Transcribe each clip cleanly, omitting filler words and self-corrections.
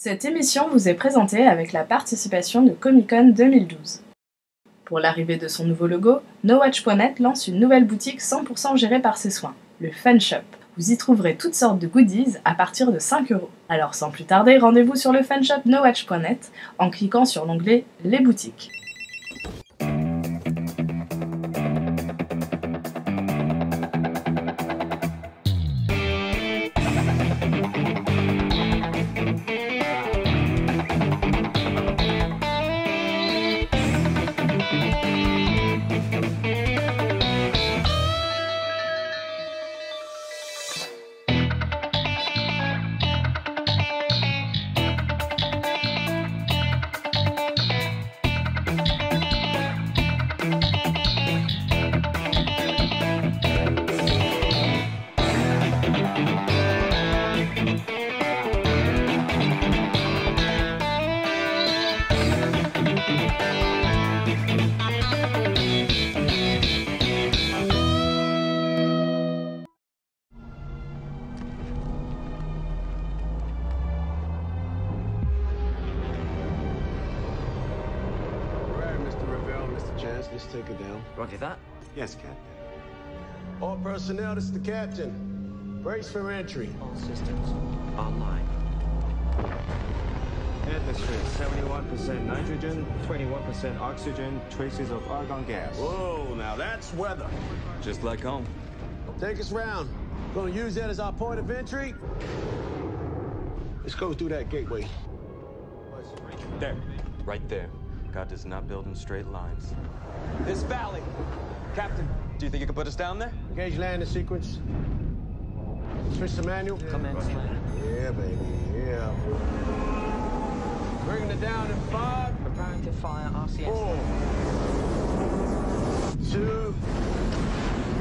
Cette émission vous est présentée avec la participation de Comic-Con 2012. Pour l'arrivée de son nouveau logo, NoWatch.net lance une nouvelle boutique 100% gérée par ses soins, le Fun Shop. Vous y trouverez toutes sortes de goodies à partir de 5 €. Alors sans plus tarder, rendez-vous sur le Fun Shop NoWatch.net en cliquant sur l'onglet Les boutiques. Let's take her down. Roger that. Yes, Captain. All personnel, this is the captain. Brace for entry. All systems online. Atmosphere, 71% nitrogen, 21% oxygen, traces of argon gas. Whoa, now that's weather. Just like home. Take us round. Gonna use that as our point of entry. Let's go through that gateway. There. Right there. God does not build in straight lines. This valley. Captain, do you think you can put us down there? Engage landing sequence. Switch the manual. Commence landing. Yeah, baby, yeah. Bringing it down in 5, Preparing to fire RCS. 4, 2,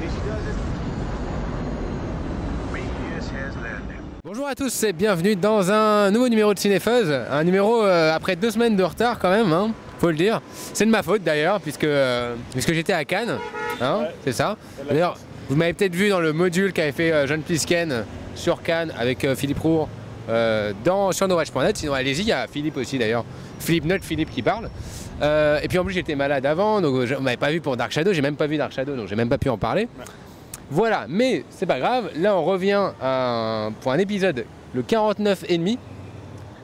easy does it. Prometheus has landed. Bonjour à tous et bienvenue dans un nouveau numéro de Cinefuzz. Un numéro après 2 semaines de retard quand même, hein, faut le dire. C'est de ma faute d'ailleurs puisque j'étais à Cannes, hein, ouais, c'est ça. D'ailleurs, vous m'avez peut-être vu dans le module qu'avait fait John Plisken sur Cannes avec Philippe Roux sur NoWatch.net. Sinon allez-y, il y a Philippe aussi d'ailleurs. Notre Philippe qui parle. Et puis en plus j'étais malade avant, donc vous m'avez pas vu pour Dark Shadow, j'ai même pas vu Dark Shadow, donc j'ai même pas pu en parler. Ouais. Voilà, mais c'est pas grave, là on revient pour un épisode, le 49,5.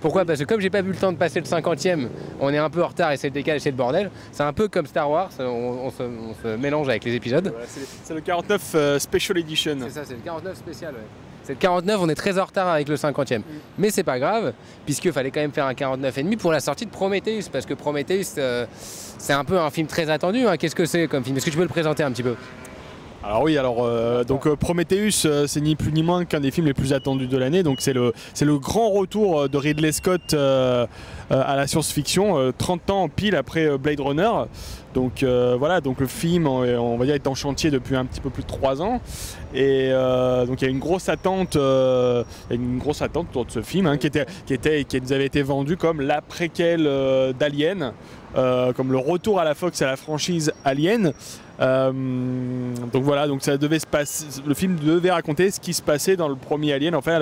Pourquoi? Parce que comme j'ai pas eu le temps de passer le 50e, on est un peu en retard et c'est le décalage, c'est le bordel. C'est un peu comme Star Wars, on se mélange avec les épisodes. Ouais, c'est le 49 Special Edition. C'est ça, c'est le 49 spécial, ouais. C'est le 49, on est très en retard avec le 50e. Mais c'est pas grave, puisqu'il fallait quand même faire un 49,5 pour la sortie de Prometheus, parce que Prometheus, c'est un peu un film très attendu. Hein. Qu'est-ce que c'est comme film? Est-ce que tu peux le présenter un petit peu? Alors oui, donc Prometheus, c'est ni plus ni moins qu'un des films les plus attendus de l'année. Donc c'est le grand retour de Ridley Scott à la science-fiction, 30 ans pile après Blade Runner. Donc voilà, donc le film, on va dire, est en chantier depuis un petit peu plus de 3 ans. Et donc il y a une grosse attente, autour de ce film, hein, qui nous avait été vendu comme la préquelle d'Alien, comme le retour à la Fox à la franchise Alien. Donc voilà, donc ça devait se passer, le film devait raconter ce qui se passait dans le premier Alien, enfin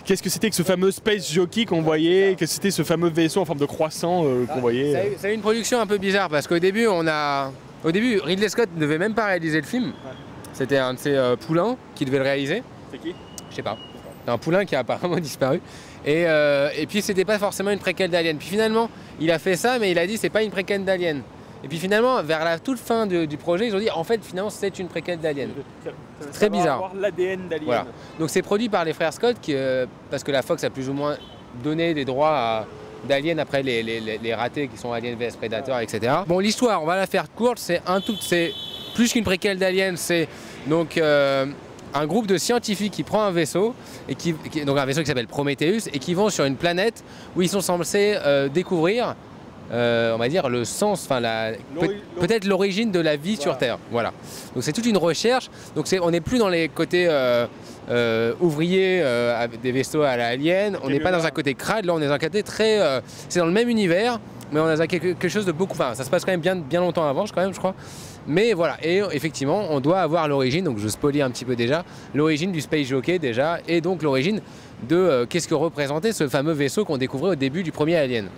qu'est-ce que c'était que ce fameux Space Jockey qu'on voyait, qu'est-ce que c'était ce fameux vaisseau en forme de croissant qu'on voyait. Ça a eu une production un peu bizarre parce qu'au début Ridley Scott ne devait même pas réaliser le film. Ouais. C'était un de ses poulains qui devait le réaliser. C'est qui? Je sais pas. Un poulain qui a apparemment disparu. Et puis c'était pas forcément une préquelle d'Alien. Puis finalement il a fait ça, mais il a dit c'est pas une préquelle d'Alien. Et puis finalement, vers la toute fin du projet, ils ont dit en fait finalement c'est une préquelle d'Alien. Très bizarre. Avoir l'ADN d'Alien. Voilà. Donc c'est produit par les frères Scott parce que la Fox a plus ou moins donné des droits d'Alien après les ratés qui sont Alien vs Predator, etc. Bon, l'histoire, on va la faire courte, c'est plus qu'une préquelle d'Alien, c'est donc un groupe de scientifiques qui prend un vaisseau, donc un vaisseau qui s'appelle Prometheus, et qui vont sur une planète où ils sont censés découvrir on va dire le sens, enfin peut-être l'origine de la vie sur Terre. Voilà. Donc c'est toute une recherche. Donc on n'est plus dans les côtés ouvriers avec des vaisseaux à la Alien. On n'est pas dans un côté crade. Là, on est dans un côté très. C'est dans le même univers, mais on a quelque chose de beaucoup. Enfin, ça se passe quand même bien longtemps avant, quand même, je crois. Mais voilà, et effectivement, on doit avoir l'origine, donc je spoilie un petit peu déjà, l'origine du Space Jockey déjà, et donc l'origine de qu'est-ce que représentait ce fameux vaisseau qu'on découvrait au début du premier Alien.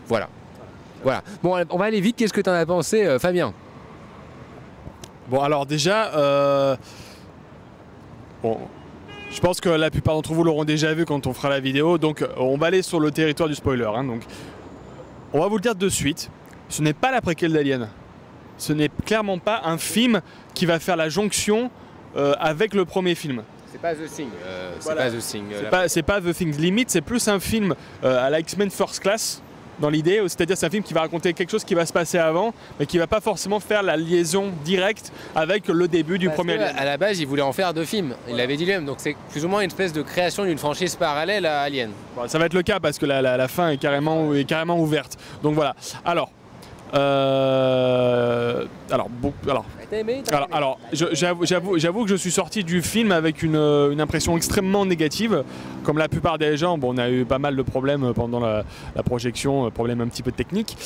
Voilà. Voilà. Bon, on va aller vite. Qu'est-ce que tu en as pensé, Fabien? Bon, alors déjà, bon, je pense que la plupart d'entre vous l'auront déjà vu quand on fera la vidéo, donc on va aller sur le territoire du spoiler. Hein, donc, on va vous le dire de suite, ce n'est pas la préquelle d'Alien. Ce n'est clairement pas un film qui va faire la jonction avec le premier film. C'est pas The Thing. Voilà. C'est pas The Thing. C'est pas The Thing. Limite, c'est plus un film à la X-Men First Class dans l'idée, c'est-à-dire c'est un film qui va raconter quelque chose qui va se passer avant, mais qui va pas forcément faire la liaison directe avec le début du premier Alien. À la base, il voulait en faire 2 films. Il l'avait dit lui-même. Donc c'est plus ou moins une espèce de création d'une franchise parallèle à Alien. Bon, ça va être le cas parce que la fin est carrément ouverte. Donc voilà. Alors, j'avoue que je suis sorti du film avec une impression extrêmement négative. Comme la plupart des gens, bon, on a eu pas mal de problèmes pendant la projection, problèmes un petit peu techniques.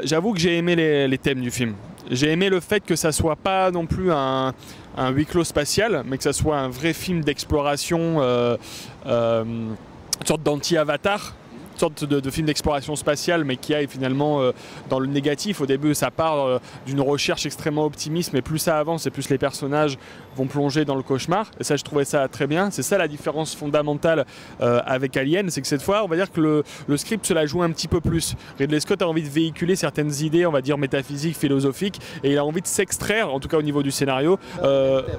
J'avoue que j'ai aimé les thèmes du film. J'ai aimé le fait que ça soit pas non plus un huis clos spatial, mais que ça soit un vrai film d'exploration, une sorte d'anti-Avatar. Sorte de film d'exploration spatiale, mais qui aille finalement dans le négatif. Au début, ça part d'une recherche extrêmement optimiste, mais plus ça avance et plus les personnages vont plonger dans le cauchemar. Et ça, je trouvais ça très bien. C'est ça la différence fondamentale avec Alien, c'est que cette fois, on va dire que le script se la joue un petit peu plus. Ridley Scott a envie de véhiculer certaines idées, on va dire métaphysiques, philosophiques, et il a envie de s'extraire, en tout cas au niveau du scénario.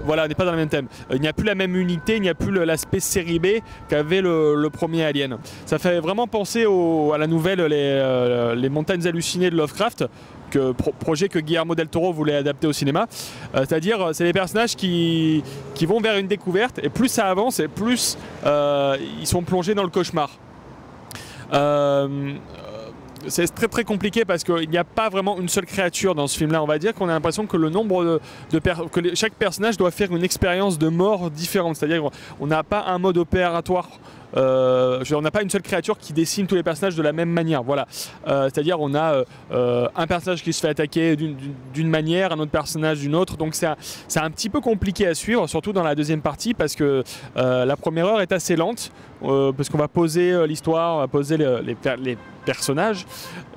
Voilà, on n'est pas dans le même thème. Il n'y a plus la même unité, il n'y a plus l'aspect série B qu'avait le premier Alien. Ça fait vraiment penser à la nouvelle les montagnes hallucinées de Lovecraft, projet que Guillermo del Toro voulait adapter au cinéma. C'est-à-dire, c'est des personnages qui vont vers une découverte, et plus ça avance, et plus ils sont plongés dans le cauchemar. C'est très très compliqué parce qu'il n'y a pas vraiment une seule créature dans ce film-là. On va dire qu'on a l'impression que le nombre chaque personnage doit faire une expérience de mort différente. C'est-à-dire qu'on n'a pas un mode opératoire. On n'a pas une seule créature qui dessine tous les personnages de la même manière. Voilà. C'est-à-dire on a un personnage qui se fait attaquer d'une manière, un autre personnage d'une autre. Donc c'est un petit peu compliqué à suivre, surtout dans la deuxième partie, parce que la première heure est assez lente, parce qu'on va poser l'histoire, on va poser les personnages,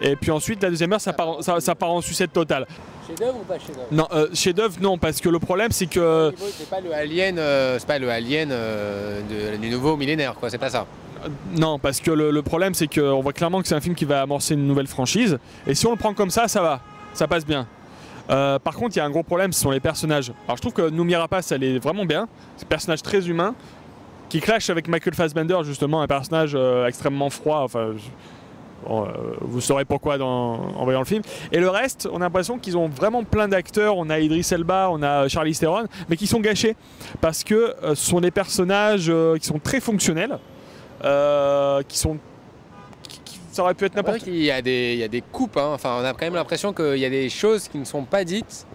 et puis ensuite la deuxième heure ça part en sucette totale. Chef-d'œuvre ou pas chef-d'œuvre? Non, chef-d'œuvre non, parce que le problème c'est que c'est pas le Alien, du nouveau millénaire, quoi. C'est pas ça. Non, parce que le problème c'est qu'on voit clairement que c'est un film qui va amorcer une nouvelle franchise, et si on le prend comme ça va, ça passe bien. Par contre, il y a un gros problème, ce sont les personnages. Alors je trouve que Noomi Rapace, elle est vraiment bien. C'est un personnage très humain qui clash avec Michael Fassbender, justement, un personnage extrêmement froid. Enfin, vous saurez pourquoi en voyant le film. Et le reste, on a l'impression qu'ils ont vraiment plein d'acteurs. On a Idris Elba, on a Charlize Theron, mais qui sont gâchés parce que ce sont des personnages qui sont très fonctionnels, ça aurait pu être n'importe quoi. Il y a des coupes, hein. Enfin, on a quand même l'impression qu'il y a des choses qui ne sont pas dites.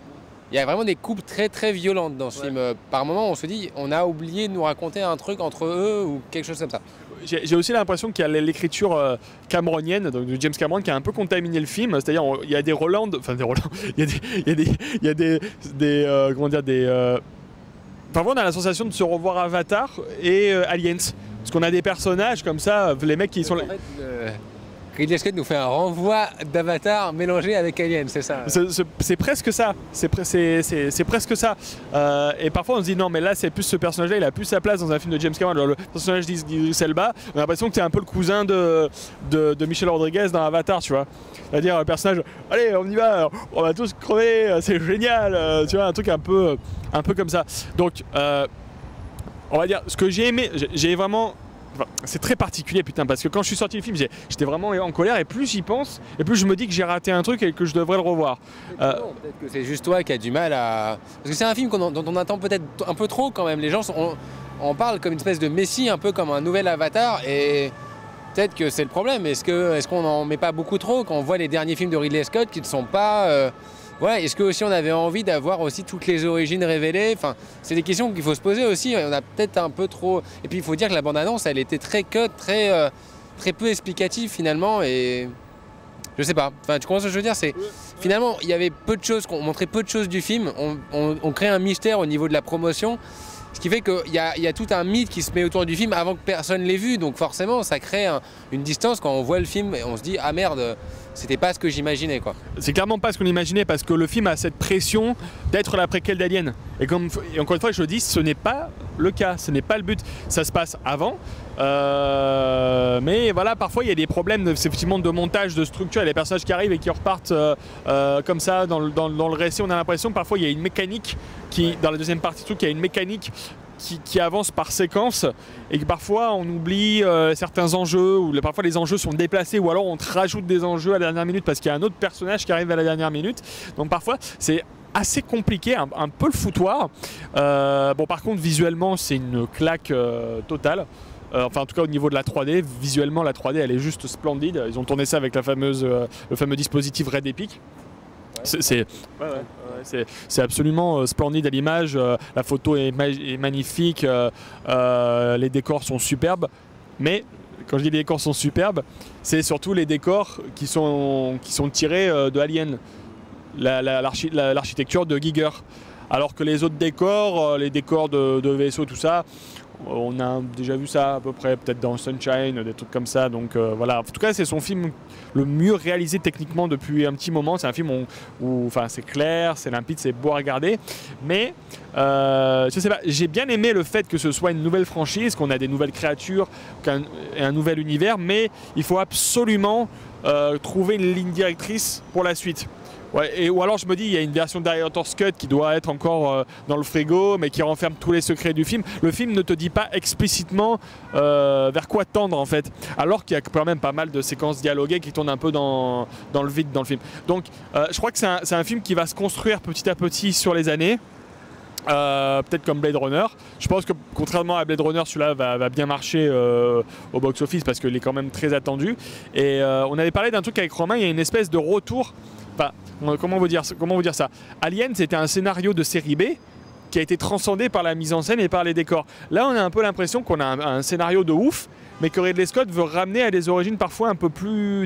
Il y a vraiment des coupes très très violentes dans ce film. Par moment, on se dit, on a oublié de nous raconter un truc entre eux ou quelque chose comme ça. J'ai aussi l'impression qu'il y a l'écriture cameronienne, donc de James Cameron, qui a un peu contaminé le film. C'est-à-dire, il y a des Roland, Parfois, on a la sensation de se revoir Avatar et Aliens. Parce qu'on a des personnages comme ça, les mecs qui sont là. Ridley Scott nous fait un renvoi d'Avatar mélangé avec Alien, c'est ça? C'est presque ça. C'est presque ça. Et parfois on se dit non, mais là c'est plus ce personnage-là, il a plus sa place dans un film de James Cameron. Alors, le personnage d'Idris Elba, on a l'impression que c'est un peu le cousin de Michel Rodriguez dans Avatar, tu vois. C'est-à-dire le personnage, allez, on y va, on va tous crever, c'est génial, tu vois, un truc un peu comme ça. Donc, on va dire, ce que j'ai aimé, j'ai vraiment. Enfin, c'est très particulier, putain, parce que quand je suis sorti du film, j'étais vraiment en colère, et plus j'y pense, et plus je me dis que j'ai raté un truc et que je devrais le revoir. Peut-être que c'est juste toi qui as du mal à... Parce que c'est un film dont on attend peut-être un peu trop quand même. Les gens, on parle comme une espèce de messie, un peu comme un nouvel Avatar, et peut-être que c'est le problème. Est-ce qu'on n'en met pas beaucoup trop quand on voit les derniers films de Ridley Scott qui ne sont pas... Ouais, est-ce que aussi on avait envie d'avoir aussi toutes les origines révélées? Enfin, c'est des questions qu'il faut se poser aussi. On a peut-être un peu trop. Et puis il faut dire que la bande-annonce, elle était très cut, très peu explicative finalement. Et je sais pas. Enfin, tu comprends ce que je veux dire? C'est finalement il y avait peu de choses, on montrait peu de choses du film. On crée un mystère au niveau de la promotion. Ce qui fait qu'il y a tout un mythe qui se met autour du film avant que personne l'ait vu. Donc forcément, ça crée une distance quand on voit le film et on se dit « Ah merde, c'était pas ce que j'imaginais quoi ». C'est clairement pas ce qu'on imaginait parce que le film a cette pression d'être la préquelle d'Alien. Et encore une fois, je le dis, ce n'est pas le cas, ce n'est pas le but. Ça se passe avant. Mais voilà, parfois il y a des problèmes effectivement de montage, de structure. Il y a des personnages qui arrivent et qui repartent comme ça dans le récit. On a l'impression que parfois il y a une mécanique qui, dans la deuxième partie, il y a une mécanique qui avance par séquence et que parfois on oublie certains enjeux ou parfois les enjeux sont déplacés ou alors on te rajoute des enjeux à la dernière minute parce qu'il y a un autre personnage qui arrive à la dernière minute. Donc parfois c'est assez compliqué, un peu le foutoir. Bon, par contre visuellement c'est une claque totale. Enfin en tout cas au niveau de la 3D, visuellement la 3D elle est juste splendide. Ils ont tourné ça avec le fameux dispositif Red Epic. C'est absolument splendide à l'image, la photo est magnifique, les décors sont superbes, mais quand je dis les décors sont superbes, c'est surtout les décors qui sont tirés de Alien, l'architecture de Giger. Alors que les autres décors, les décors de vaisseaux, tout ça, on a déjà vu ça à peu près, peut-être dans Sunshine, des trucs comme ça. Donc voilà, en tout cas c'est son film le mieux réalisé techniquement depuis un petit moment. C'est un film où enfin, c'est clair, c'est limpide, c'est beau à regarder. Mais je sais pas, j'ai bien aimé le fait que ce soit une nouvelle franchise, qu'on a des nouvelles créatures, un nouvel univers. Mais il faut absolument trouver une ligne directrice pour la suite. Ouais, ou alors je me dis il y a une version Director's Cut qui doit être encore dans le frigo mais qui renferme tous les secrets du film. Le film ne te dit pas explicitement vers quoi tendre en fait, alors qu'il y a quand même pas mal de séquences dialoguées qui tournent un peu dans le vide dans le film. Donc je crois que c'est un film qui va se construire petit à petit sur les années. Peut-être comme Blade Runner. Je pense que contrairement à Blade Runner, celui-là va bien marcher au box-office parce qu'il est quand même très attendu. Et on avait parlé d'un truc avec Romain, il y a une espèce de retour. Enfin, comment vous dire ça? Alien, c'était un scénario de série B qui a été transcendé par la mise en scène et par les décors. Là, on a un peu l'impression qu'on a un scénario de ouf, mais que Ridley Scott veut ramener à des origines parfois un peu plus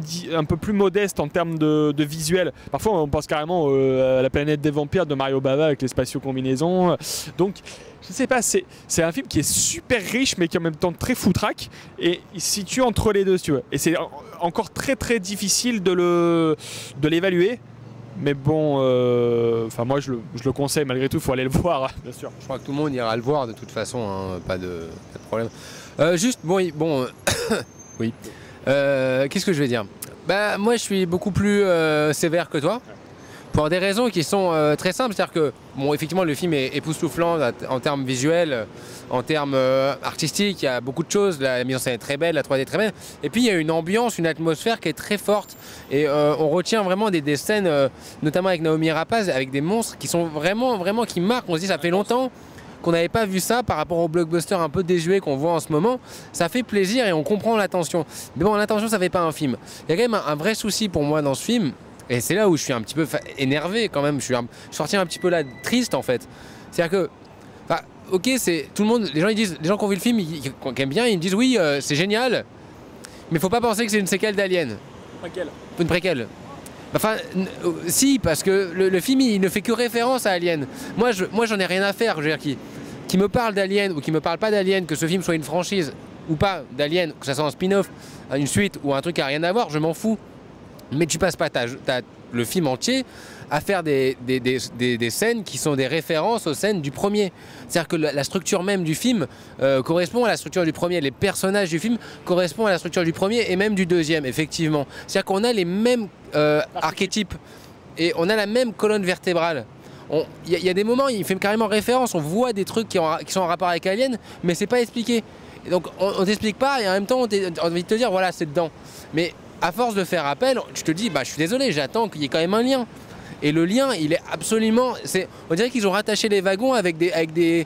modestes en termes de visuel. Parfois, on pense carrément à la planète des vampires de Mario Bava avec les spatio-combinaisons. Donc, je sais pas, c'est un film qui est super riche, mais qui est en même temps très foutraque, et il se situe entre les deux, si tu veux. Et c'est encore très très difficile de l'évaluer. Mais bon, moi je le conseille malgré tout, il faut aller le voir, bien sûr. Je crois que tout le monde ira le voir de toute façon, hein, pas de problème. Juste, oui. Qu'est-ce que je vais dire? Bah, moi je suis beaucoup plus sévère que toi. Pour des raisons qui sont très simples, c'est-à-dire que, bon, effectivement, le film est époustouflant en termes visuels, en termes artistiques, il y a beaucoup de choses, la mise en scène est très belle, la 3D est très belle, et puis il y a une ambiance, une atmosphère qui est très forte, et on retient vraiment des scènes, notamment avec Naomi Rapace, avec des monstres qui sont vraiment qui marquent, on se dit ça fait longtemps qu'on n'avait pas vu ça par rapport au blockbuster un peu désuet qu'on voit en ce moment. Ça fait plaisir et on comprend l'intention. Mais bon, l'intention, ça fait pas un film. Il y a quand même un vrai souci pour moi dans ce film. Et c'est là où je suis un petit peu énervé quand même, je suis sorti un petit peu là triste en fait. C'est-à-dire que, ok, c'est tout le monde, les gens qui ont vu le film, qui aiment bien, ils me disent oui, c'est génial, mais faut pas penser que c'est une séquelle d'Alien. Une préquelle. Enfin, si, parce que le film il ne fait que référence à Alien. Moi j'en ai rien à faire, je veux dire, qui me parle d'Alien ou qui me parle pas d'Alien, que ce film soit une franchise ou pas d'Alien, que ça soit un spin-off, une suite ou un truc qui a rien à voir, je m'en fous. Mais tu passes pas le film entier à faire des scènes qui sont des références aux scènes du premier. C'est-à-dire que la structure même du film correspond à la structure du premier. Les personnages du film correspondent à la structure du premier et même du deuxième, effectivement. C'est-à-dire qu'on a les mêmes archétypes et on a la même colonne vertébrale. Il y a des moments, il fait carrément référence, on voit des trucs qui sont en rapport avec Alien, mais c'est pas expliqué. Et donc on t'explique pas et en même temps on a envie de te dire voilà, c'est dedans. Mais à force de faire appel, tu te dis, bah, je suis désolé, j'attends qu'il y ait quand même un lien. Et le lien, il est absolument... on dirait qu'ils ont rattaché les wagons avec du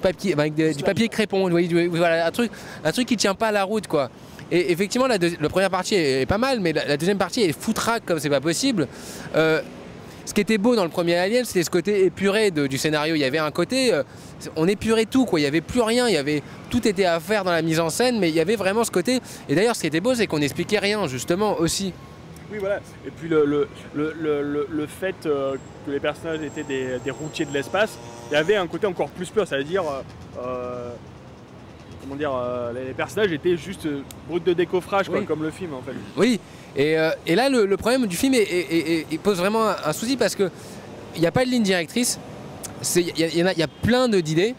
papier crépon. Voilà, un truc qui tient pas à la route, quoi. Et effectivement, la première partie est pas mal, mais la deuxième partie est foutraque comme c'est pas possible. Ce qui était beau dans le premier Alien, c'était ce côté épuré du scénario. Il y avait un côté, on épurait tout, quoi. Il n'y avait plus rien, tout était à faire dans la mise en scène, mais il y avait vraiment ce côté. Et d'ailleurs, ce qui était beau, c'est qu'on n'expliquait rien, justement, aussi. Oui, voilà. Et puis le fait que les personnages étaient des routiers de l'espace, il y avait un côté encore plus pur, c'est-à-dire, comment dire, les personnages étaient juste bruts de décoffrage, quoi, Oui. comme le film en fait. Oui, et là le problème du film il pose vraiment un souci parce que il n'y a pas de ligne directrice, il y a plein d'idées,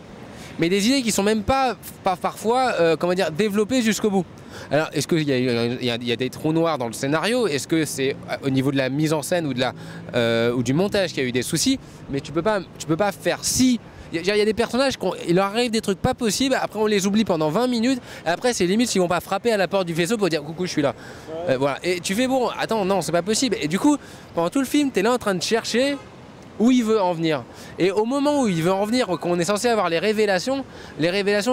mais des idées qui sont même pas parfois comment dire, développées jusqu'au bout. Alors est-ce qu'il y a des trous noirs dans le scénario? Est-ce que c'est au niveau de la mise en scène ou du montage qu'il y a eu des soucis? Mais tu peux pas faire si... Il y a des personnages, il leur arrive des trucs pas possibles, après on les oublie pendant 20 minutes, et après c'est limite s'ils vont pas frapper à la porte du vaisseau pour dire coucou je suis là. Voilà. Et tu fais bon, attends non c'est pas possible. Et du coup pendant tout le film tu es là en train de chercher où il veut en venir. Et au moment où il veut en venir, qu'on est censé avoir les révélations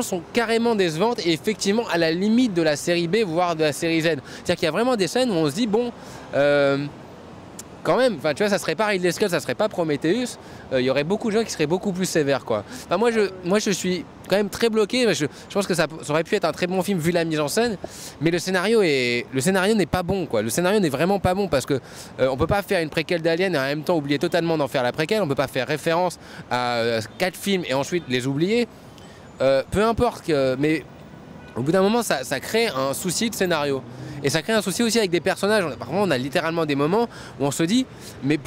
sont carrément décevantes et effectivement à la limite de la série B voire de la série Z. C'est-à-dire qu'il y a vraiment des scènes où on se dit bon... quand même, enfin, tu vois, ça serait pas Ridley Scott, ça serait pas Prometheus, il y aurait beaucoup de gens qui seraient beaucoup plus sévères, quoi. Enfin, moi, je suis quand même très bloqué, je pense que ça aurait pu être un très bon film vu la mise en scène, mais le scénario n'est pas bon, quoi. Le scénario n'est vraiment pas bon parce que on peut pas faire une préquelle d'Alien et en même temps oublier totalement d'en faire la préquelle, on peut pas faire référence à 4 films et ensuite les oublier. Peu importe, mais au bout d'un moment, ça crée un souci de scénario. Et ça crée un souci aussi avec des personnages. Parfois, on a littéralement des moments où on se dit mais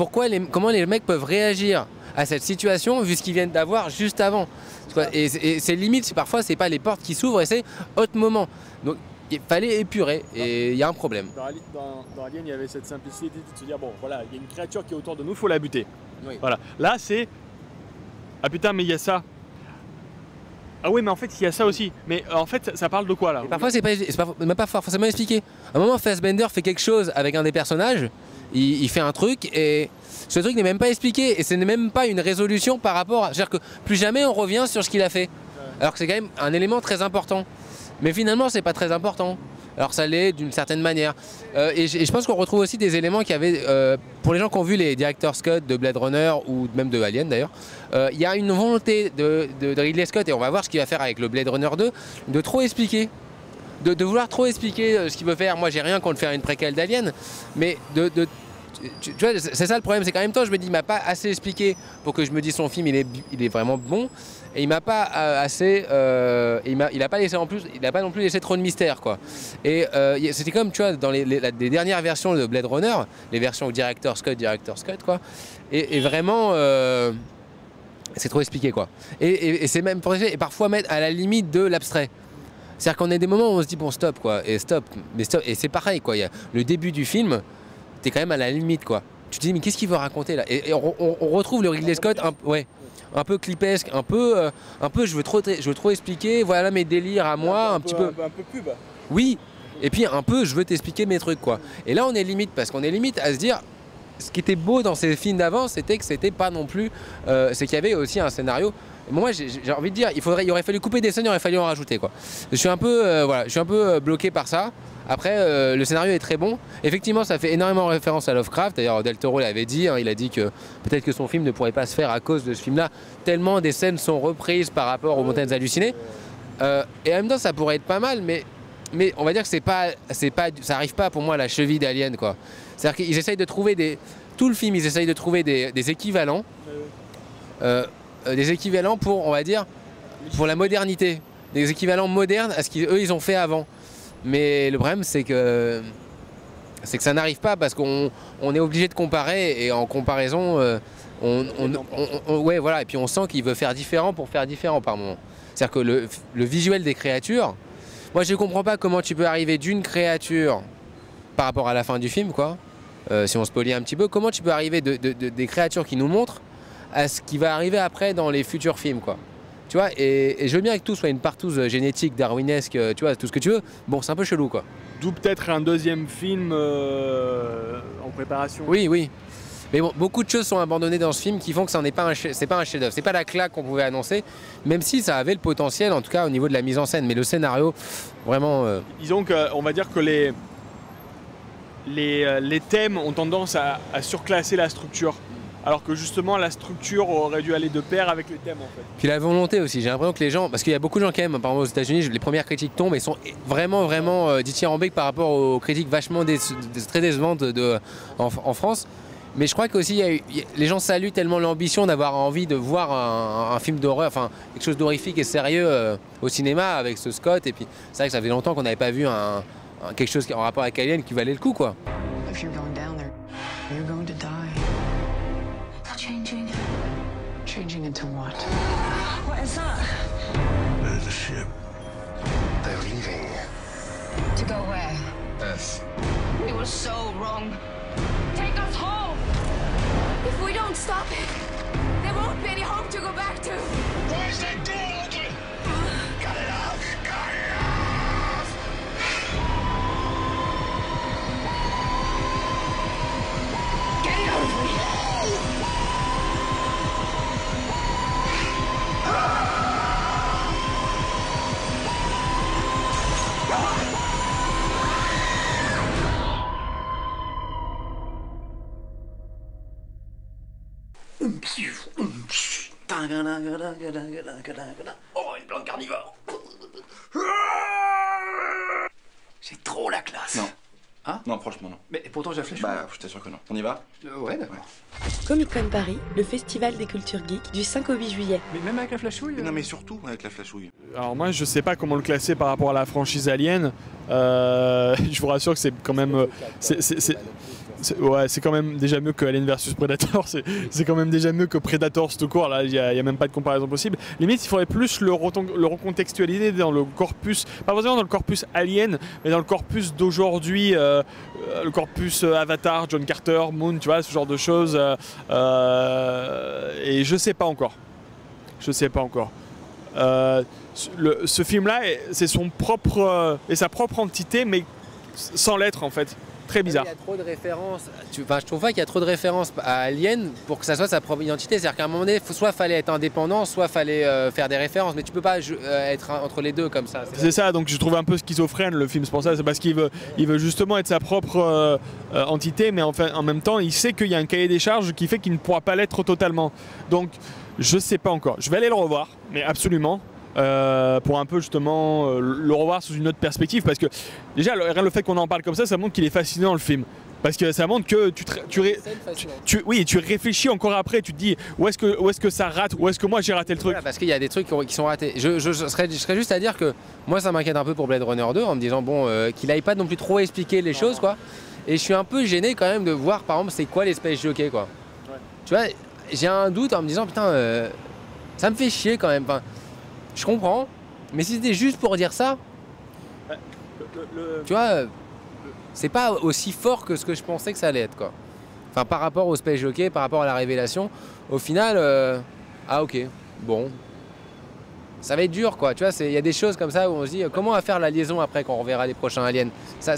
comment les mecs peuvent réagir à cette situation vu ce qu'ils viennent d'avoir juste avant. Et c'est limite, parfois, c'est pas les portes qui s'ouvrent et c'est autre moment. Donc, il fallait épurer et il y a un problème. Dans Alien, il y avait cette simplicité de se dire bon, voilà, il y a une créature qui est autour de nous, il faut la buter. Oui. Voilà. Là, c'est ah putain, mais il y a ça. Ah oui, mais en fait, il y a ça aussi. Mais en fait, ça parle de quoi là? Et parfois, c'est même pas forcément expliqué. À un moment, Fassbender fait quelque chose avec un des personnages, il fait un truc et ce truc n'est même pas expliqué et ce n'est même pas une résolution par rapport à... C'est-à-dire que plus jamais on revient sur ce qu'il a fait. Alors que c'est quand même un élément très important. Mais finalement, c'est pas très important. Alors ça l'est d'une certaine manière. Et je pense qu'on retrouve aussi des éléments qui avaient, pour les gens qui ont vu les Director's Cut de Blade Runner ou même de Alien d'ailleurs, il y a une volonté de Ridley Scott, et on va voir ce qu'il va faire avec le Blade Runner 2, de trop expliquer. De vouloir trop expliquer ce qu'il veut faire. Moi j'ai rien contre faire une préquelle d'Alien, mais tu vois, c'est ça le problème, c'est qu'en même temps je me dis il m'a pas assez expliqué pour que je me dise son film il est vraiment bon, et il m'a pas assez il a pas laissé en plus, il a pas non plus laissé trop de mystère, quoi. Et c'était comme tu vois dans les dernières versions de Blade Runner, les versions Director's Cut quoi, et vraiment c'est trop expliqué, quoi. Et c'est même et parfois mettre à la limite de l'abstrait. C'est-à-dire qu'on a des moments où on se dit bon stop, quoi, et stop, et c'est pareil, quoi. Il y a le début du film, t'es quand même à la limite, quoi. Tu te dis mais qu'est-ce qu'il veut raconter là? Et on retrouve le Ridley Scott un peu clipesque, un peu je veux trop expliquer, voilà mes délires à moi, un petit peu pub. oui, et puis un peu je veux t'expliquer mes trucs, quoi. Et là on est limite, parce qu'on est limite à se dire ce qui était beau dans ces films d'avant, c'était que c'était pas non plus c'est qu'il y avait aussi un scénario. Moi j'ai envie de dire il aurait fallu couper des scènes, il aurait fallu en rajouter, quoi. Je suis un peu bloqué par ça. Après le scénario est très bon. Effectivement ça fait énormément référence à Lovecraft. D'ailleurs Del Toro l'avait dit, hein, il a dit que peut-être que son film ne pourrait pas se faire à cause de ce film là, tellement des scènes sont reprises par rapport aux Montagnes Hallucinées. Et en même temps ça pourrait être pas mal, mais on va dire que ça arrive pas pour moi à la cheville d'Alien, quoi. C'est-à-dire qu'ils essayent de trouver tout le film ils essayent de trouver des équivalents. Des équivalents pour, on va dire, pour la modernité, des équivalents modernes à ce qu'eux ils ont fait avant. Mais le problème c'est que ça n'arrive pas parce qu'on est obligé de comparer, et en comparaison ouais voilà, et puis on sent qu'il veut faire différent pour faire différent par moment. C'est-à-dire que le visuel des créatures, moi je ne comprends pas comment tu peux arriver d'une créature par rapport à la fin du film, quoi, si on spoilie un petit peu, comment tu peux arriver des créatures qui nous montrent à ce qui va arriver après dans les futurs films, quoi. Tu vois, et je veux bien que tout soit une partouze génétique, darwinesque, tu vois, tout ce que tu veux. Bon, c'est un peu chelou, quoi. D'où peut-être un deuxième film en préparation. Oui. Mais bon, beaucoup de choses sont abandonnées dans ce film qui font que c'est pas un chef-d'œuvre. C'est pas la claque qu'on pouvait annoncer, même si ça avait le potentiel, en tout cas au niveau de la mise en scène. Mais le scénario, vraiment... Disons qu'on va dire que les thèmes ont tendance à surclasser la structure. alors que justement la structure aurait dû aller de pair avec les thèmes en fait. Puis la volonté aussi, j'ai l'impression que les gens, parce qu'il y a beaucoup de gens qui aiment, par exemple aux États-Unis, les premières critiques tombent et sont vraiment dithyrambiques par rapport aux critiques vachement très décevantes en France. Mais je crois qu'aussi les gens saluent tellement l'ambition d'avoir envie de voir un film d'horreur, enfin quelque chose d'horrifique et sérieux au cinéma avec ce Scott. Et puis c'est vrai que ça fait longtemps qu'on n'avait pas vu quelque chose en rapport avec Alien qui valait le coup, quoi. If you're going down there, you're going to die. They're changing. Changing into what? What is that? There's a ship. They're leaving. To go where? Earth. It was so wrong. Take us home! If we don't stop it, there won't be any home to go back to. Why is that door open? Cut it off! Cut it off! Get it out of me! Oh, une plante carnivore. C'est trop la classe. Non. Hein? Non, franchement non. Mais pourtant j'ai la flèche. Bah, je t'assure que non. On y va? Ouais, d'accord. Comic-Con Paris, le festival des cultures geeks du 5 au 8 juillet. Mais même avec la flashouille. Non, mais surtout avec la flashouille. Alors moi je sais pas comment le classer par rapport à la franchise Alien. Je vous rassure que c'est quand même... c'est quand même déjà mieux que Alien vs Predator, c'est quand même déjà mieux que Predator tout court, là il y a même pas de comparaison possible. Limite il faudrait plus le recontextualiser dans le corpus, pas forcément dans le corpus Alien, mais dans le corpus d'aujourd'hui, le corpus Avatar, John Carter, Moon, tu vois, ce genre de choses. Et je sais pas encore. Ce film-là, c'est son propre et sa propre entité, mais sans l'être en fait. Très bizarre. Il y a trop de références. Enfin, je trouve pas qu'il y a trop de références à Alien pour que ça soit sa propre identité. C'est-à-dire qu'à un moment donné, soit fallait être indépendant, soit fallait faire des références. Mais tu peux pas être entre les deux comme ça. C'est ça. Donc je trouve un peu schizophrène le film. C'est pour ça. C'est parce qu'il veut justement être sa propre entité, mais en même temps, il sait qu'il y a un cahier des charges qui fait qu'il ne pourra pas l'être totalement. Donc je sais pas encore. Je vais aller le revoir, mais absolument. Pour un peu justement le revoir sous une autre perspective, parce que déjà le fait qu'on en parle comme ça montre qu'il est fascinant le film, parce que ça montre que tu réfléchis encore après, tu te dis où est-ce que ça rate, où est-ce que moi j'ai raté le truc. Voilà, parce qu'il y a des trucs qui sont ratés. Je serais juste à dire que moi ça m'inquiète un peu pour Blade Runner 2 en me disant bon qu'il aille pas non plus trop expliquer les choses quoi, et je suis un peu gêné quand même de voir par exemple c'est quoi les Space Jockey quoi. Ouais. Tu vois, j'ai un doute en me disant putain ça me fait chier quand même. Enfin, je comprends, mais si c'était juste pour dire ça, tu vois, c'est pas aussi fort que ce que je pensais que ça allait être, quoi. Enfin, par rapport au Space Jockey, par rapport à la révélation, au final, ah ok, bon, ça va être dur, quoi. Tu vois, il y a des choses comme ça où on se dit comment on va faire la liaison après quand on reverra les prochains aliens. Ça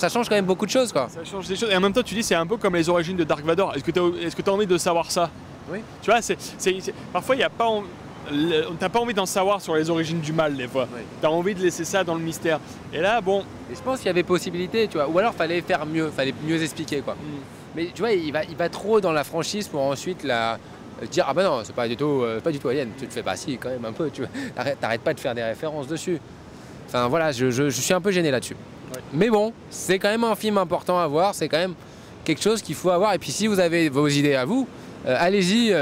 change quand même beaucoup de choses, quoi. Ça change des choses, et en même temps, tu dis c'est un peu comme les origines de Dark Vador. Est-ce que tu as envie de savoir ça? Oui. Tu vois, parfois il n'y a pas t'as pas envie d'en savoir sur les origines du mal des fois. Oui. T'as envie de laisser ça dans le mystère. Et là, bon. Et je pense qu'il y avait possibilité, tu vois. Ou alors fallait faire mieux, fallait mieux expliquer, quoi. Mais tu vois, il va trop dans la franchise pour ensuite dire ah bah non, c'est pas du tout Alien. Tu te fais pas si quand même un peu, tu vois. T'arrêtes pas de faire des références dessus. Enfin voilà, je suis un peu gêné là-dessus. Ouais. Mais bon, c'est quand même un film important à voir. C'est quand même quelque chose qu'il faut avoir. Et puis si vous avez vos idées à vous. Allez-y,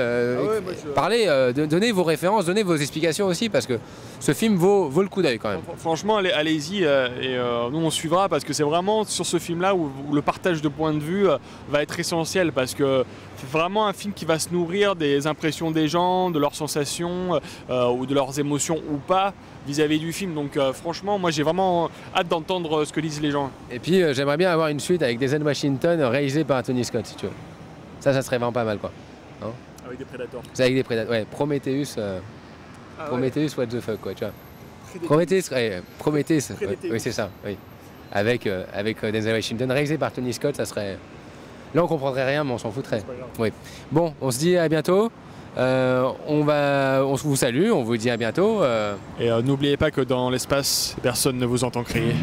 parlez, donnez vos références, donnez vos explications aussi, parce que ce film vaut le coup d'œil quand même. Franchement, allez-y, et nous on suivra, parce que c'est vraiment sur ce film-là où le partage de points de vue va être essentiel, parce que c'est vraiment un film qui va se nourrir des impressions des gens, de leurs sensations, ou de leurs émotions ou pas, vis-à-vis du film. Donc franchement, moi j'ai vraiment hâte d'entendre ce que disent les gens. Et puis j'aimerais bien avoir une suite avec Denzel Washington réalisée par Tony Scott, si tu veux. Ça serait vraiment pas mal, quoi. Hein, avec des Predators. C'est avec des Predators, ouais. Prometheus, Prometheus, what the fuck, quoi, tu vois. Prometheus, oui, c'est ça, oui. Avec Denzel Washington, réalisé par Tony Scott, ça serait... Là, on comprendrait rien, mais on s'en foutrait. Oui. Bon, on se dit à bientôt. On vous salue, on vous dit à bientôt. Et n'oubliez pas que dans l'espace, personne ne vous entend crier.